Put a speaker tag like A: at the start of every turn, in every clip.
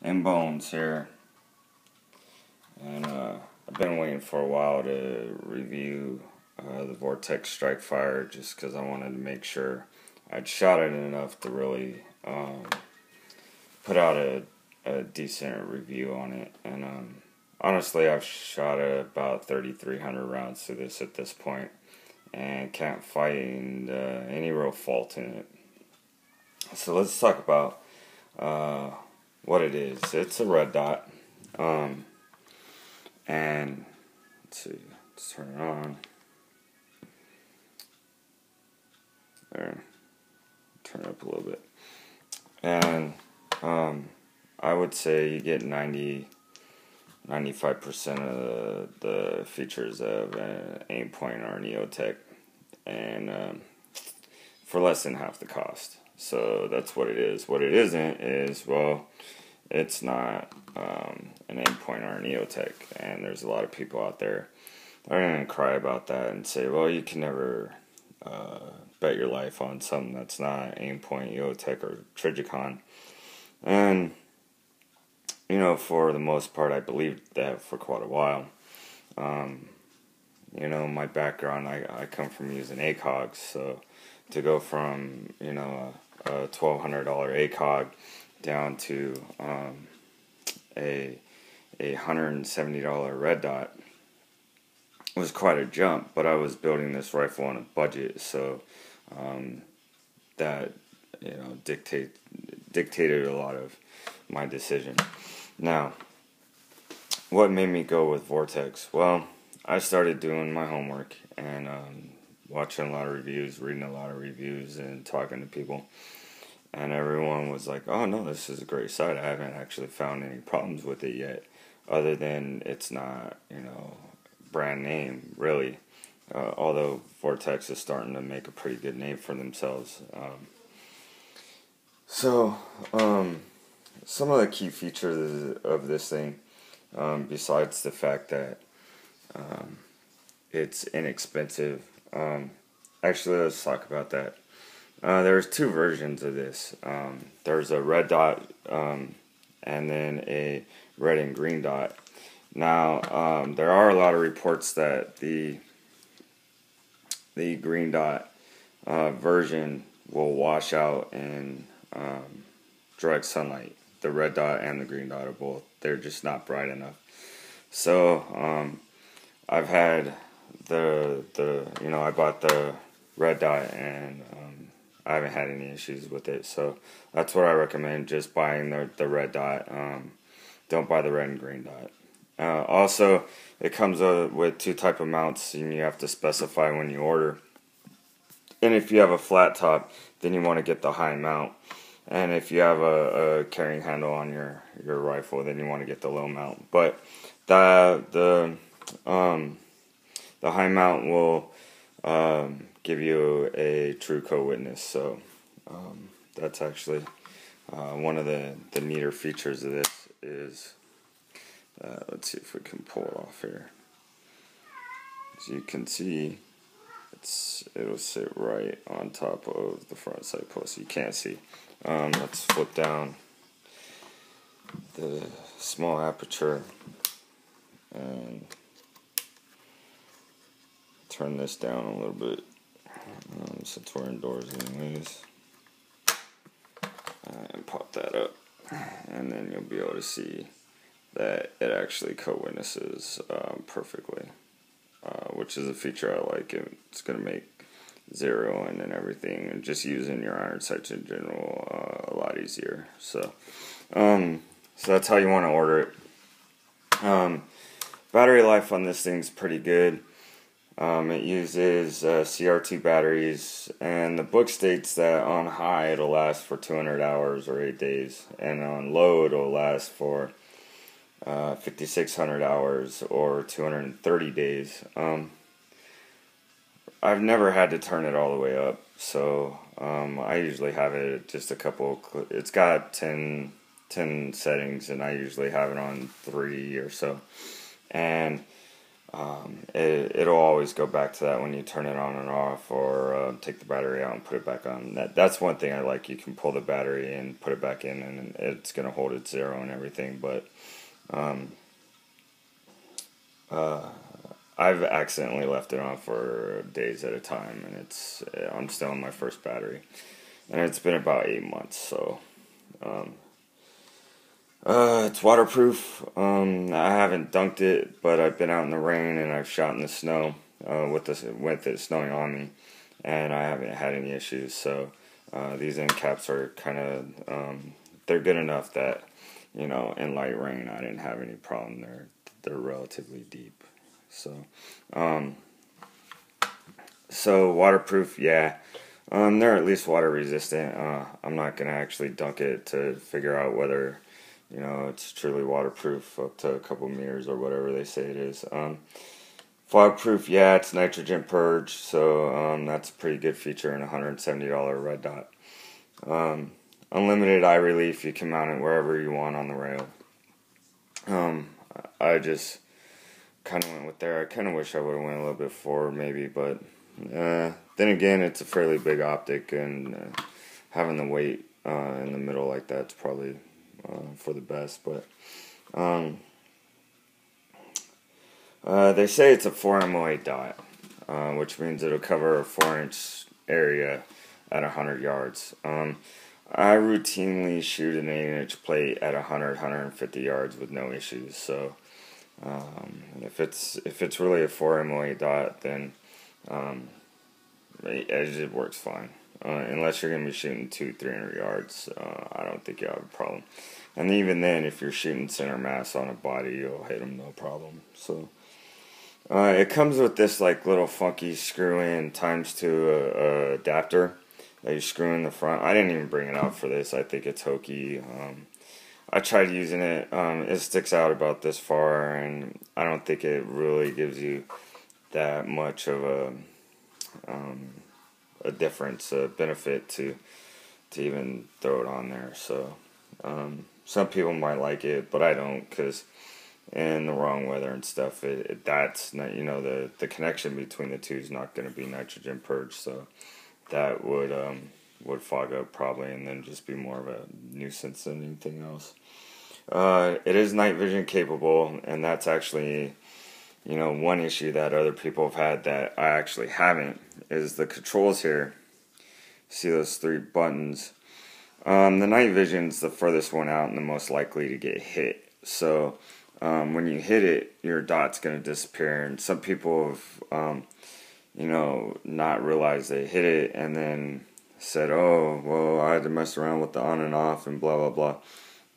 A: and Bones here, and I've been waiting for a while to review the Vortex strikefire just because I wanted to make sure I'd shot it enough to really put out a decent review on it. And honestly, I've shot about 3,300 rounds through this at this point and can't find any real fault in it. So let's talk about what it is. It's a red dot, and let's see, let's turn it on. There, turn it up a little bit, and I would say you get 95% of the features of an aim point or an EOTech, and for less than half the cost. So that's what it is. What it isn't is, well, it's not an aim point or an EOTech, and there's a lot of people out there that are going to cry about that and say, well, you can never bet your life on something that's not aim point, EOTech, or Trigicon. And you know, for the most part, I believed that for quite a while. You know, my background, I come from using ACOGs, so to go from, you know, a $1,200 ACOG down to a $170 red dot was quite a jump, but I was building this rifle on a budget, so that, you know, dictated a lot of my decision. Now, what made me go with Vortex? Well, I started doing my homework and watching a lot of reviews, reading a lot of reviews, and talking to people. And everyone was like, oh no, this is a great sight. I haven't actually found any problems with it yet, other than it's not, you know, brand name, really. Although Vortex is starting to make a pretty good name for themselves. Some of the key features of this thing, besides the fact that it's inexpensive, actually, let's talk about that. There's two versions of this. There's a red dot and then a red and green dot. Now, there are a lot of reports that the green dot version will wash out in direct sunlight. The red dot and the green dot are both. They're just not bright enough. So I've had you know, I bought the red dot and I haven't had any issues with it. So that's what I recommend, just buying the red dot. Don't buy the red and green dot. Also, it comes with two type of mounts, and you have to specify when you order. And if you have a flat top, then you want to get the high mount. And if you have a carrying handle on your rifle, then you want to get the low mount. But the high mount will give you a true co-witness. So that's actually one of the neater features of this is, let's see if we can pull it off here. As you can see, it'll sit right on top of the front sight post. You can't see. Let's flip down the small aperture and turn this down a little bit, since we're indoors anyways, and pop that up, and then you'll be able to see that it actually co-witnesses perfectly, which is a feature I like. It's going to make zeroing and everything, and just using your iron sights in general a lot easier. So that's how you want to order it. Battery life on this thing's pretty good. It uses CR2 batteries, and the book states that on high it'll last for 200 hours or 8 days, and on low it'll last for 5,600 hours or 230 days. I've never had to turn it all the way up, so I usually have it just a couple. It's got 10 settings, and I usually have it on 3 or so. And it'll always go back to that when you turn it on and off, or take the battery out and put it back on. That's one thing I like. You can pull the battery and put it back in, and it's gonna hold its zero and everything. But I've accidentally left it on for days at a time, and I'm still on my first battery, and it's been about 8 months. So it's waterproof. I haven't dunked it, but I've been out in the rain and I've shot in the snow with it snowing on me, and I haven't had any issues. So these end caps are kind of they're good enough that, you know, in light rain I didn't have any problem. They're relatively deep. So waterproof, yeah. They're at least water resistant. I'm not gonna actually dunk it to figure out whether, you know, it's truly waterproof up to a couple meters or whatever they say it is. Fog proof, yeah, it's nitrogen purge, so that's a pretty good feature in a $170 red dot. Unlimited eye relief, you can mount it wherever you want on the rail. I just kind of went with there. I kind of wish I would have went a little bit forward maybe, but then again, it's a fairly big optic, and having the weight in the middle like that's probably for the best. But they say it's a 4 MOA dot, which means it'll cover a 4-inch area at 100 yards. I routinely shoot an 8-inch plate at 150 yards with no issues. So if it's really a 4 MOA dot, then it works fine. Unless you're gonna be shooting 200-300 yards, I don't think you'll have a problem. And even then, if you're shooting center mass on a body, you'll hit them no problem. So it comes with this like little funky screw-in ×2 adapter that you screw in the front. I didn't even bring it out for this. I think it's hokey. I tried using it. It sticks out about this far, and I don't think it really gives you that much of a difference, a benefit to even throw it on there. So some people might like it, but I don't, because in the wrong weather and stuff, that's not, you know, the connection between the two is not going to be nitrogen purge, so that would fog up probably, and then just be more of a nuisance than anything else. It is night vision capable, and that's actually, you know, one issue that other people have had that I actually haven't, is the controls here. See those 3 buttons? The night vision's the furthest one out and the most likely to get hit. So when you hit it, your dot's going to disappear, and some people have, you know, not realized they hit it and then said, oh, well, I had to mess around with the on and off and blah, blah, blah.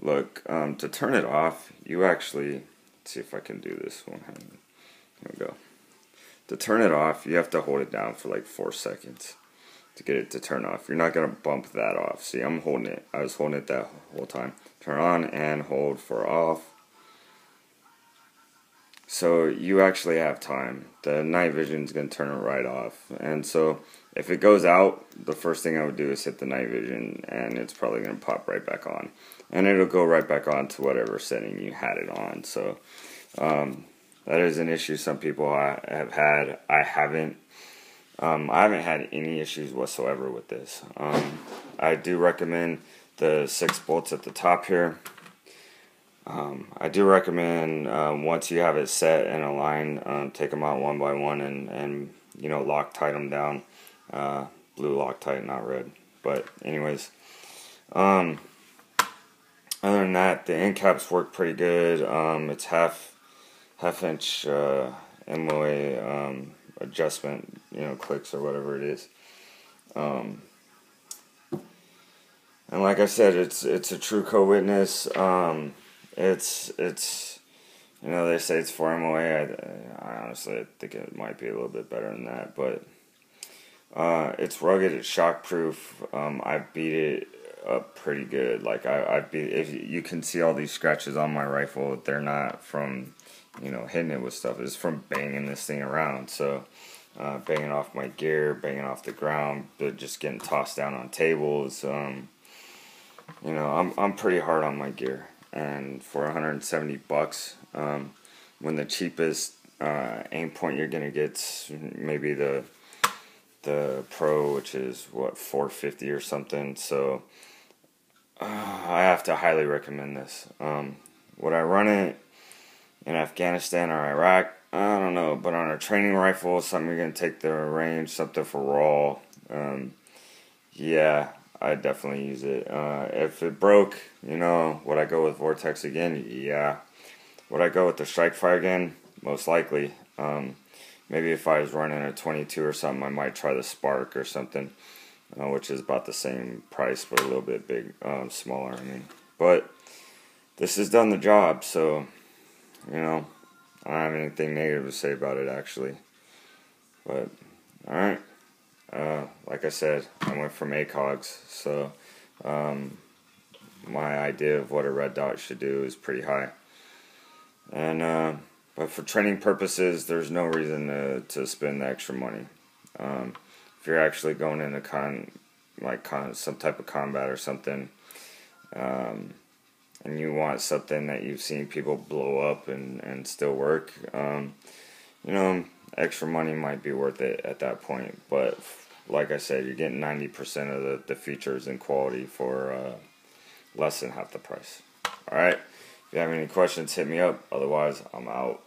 A: Look, to turn it off, you actually, let's see if I can do this one. Here we go. To turn it off, you have to hold it down for like 4 seconds to get it to turn off. You're not going to bump that off. See, I'm holding it. I was holding it that whole time. Turn on and hold for off. So you actually have time. The night vision is going to turn it right off. And so if it goes out, the first thing I would do is hit the night vision, and it's probably going to pop right back on. And it'll go right back on to whatever setting you had it on. So that is an issue some people have had. I haven't had any issues whatsoever with this. I do recommend the 6 bolts at the top here. I do recommend, once you have it set and aligned, take them out one by one and you know, Loctite them down. Blue Loctite, not red. But anyways, other than that, the end caps work pretty good. It's half-inch MOA adjustment, you know, clicks or whatever it is. And like I said, it's a true co-witness. It's you know, they say it's 4 MOA. I honestly think it might be a little bit better than that, but it's rugged, it's shockproof. I beat it up pretty good. Like if you can see all these scratches on my rifle, they're not from, you know, hitting it with stuff. It's from banging this thing around. So banging off my gear, banging off the ground, but just getting tossed down on tables. You know, I'm pretty hard on my gear. And for $170, when the cheapest aim point you're gonna get maybe the Pro, which is what, 450 or something. So I have to highly recommend this. Would I run it in Afghanistan or Iraq? I don't know, but on a training rifle, something you're gonna take the range, something for raw. Yeah, I'd definitely use it. If it broke, would I go with Vortex again? Yeah. Would I go with the strikefire again? Most likely. Maybe if I was running a 22 or something, I might try the Spark or something, which is about the same price, but a little bit smaller. I mean, but this has done the job, so I don't have anything negative to say about it actually. But all right, like I said, I went from ACOGs, so my idea of what a red dot should do is pretty high, and but for training purposes, there's no reason to spend the extra money. If you're actually going into some type of combat or something, and you want something that you've seen people blow up and still work, extra money might be worth it at that point. But like I said, you're getting 90% of the features and quality for less than half the price. Alright, if you have any questions, hit me up. Otherwise, I'm out.